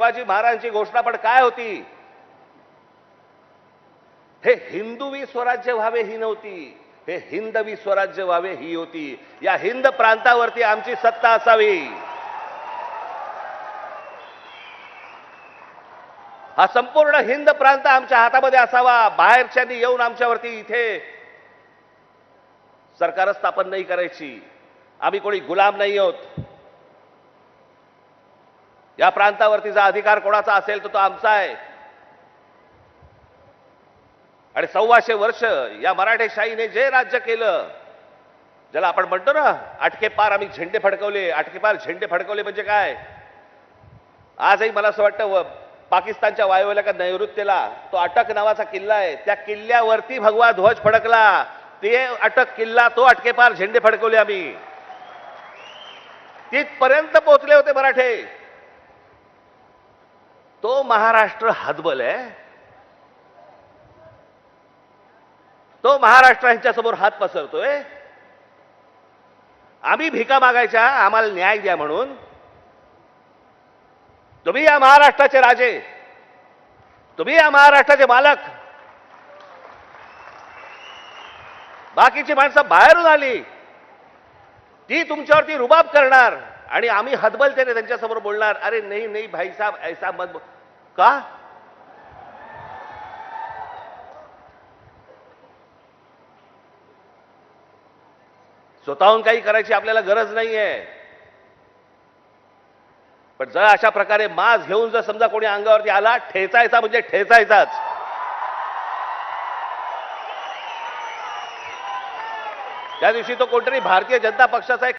शिवाजी महाराजांची घोषणा पण काय होती? हे हिंदवी स्वराज्य व्हावे ही नव्हती, हे हिंदवी स्वराज्य व्हावे ही होती. या हिंद प्रांतावरती आमची सत्ता असावी. हा संपूर्ण हिंद प्रांत आमच्या हातामध्ये असावा. बाहेरच्यांनी येऊन आमच्यावरती इथे सरकार स्थापन नाही करायची. आम्ही कोणी गुलाम नाही आहोत. या प्रांतावरतीचा अधिकार कोणाचा असेल तो आमचा आहे. आणि 125 वर्ष या मराठेशाहीने जे राज्य केलं, ज्याला आपण म्हणतो ना अटकेपार आम्ही झेंडे फडकवले. अटकेपार झेंडे फडकवले म्हणजे काय? आजही मला असं वाटतं पाकिस्तानच्या वायव्य नैऋत्येला तो अटक नावाचा किल्ला आहे, त्या किल्ल्यावरती भगवा ध्वज फडकला. ते अटक किल्ला, तो अटकेपार झेंडे फडकवले आम्ही. तिथपर्यंत पोहोचले होते मराठे. तो महाराष्ट्र हतबल आहे. तो महाराष्ट्र यांच्या समोर हात पसरतोय. आम्ही भिका मागायच्या आम्हाला न्याय द्या म्हणून. तुम्ही या महाराष्ट्राचे राजे, तुम्ही या महाराष्ट्राचे मालक. बाकीची माणसं बाहेरून आली, ती तुमच्यावरती रुबाब करणार आणि आम्ही हतबलतेने त्यांच्यासमोर बोलणार, अरे नाही नाही भाई साहब ऐसा मत. का? स्वतःहून काही करायची आपल्याला गरज नाहीये. पण जर अशा प्रकारे माज घेऊन जर समजा कोणी अंगावरती आला, ठेचायचा म्हणजे ठेचायचाच. त्या दिवशी तो कोणतरी भारतीय जनता पक्षाचा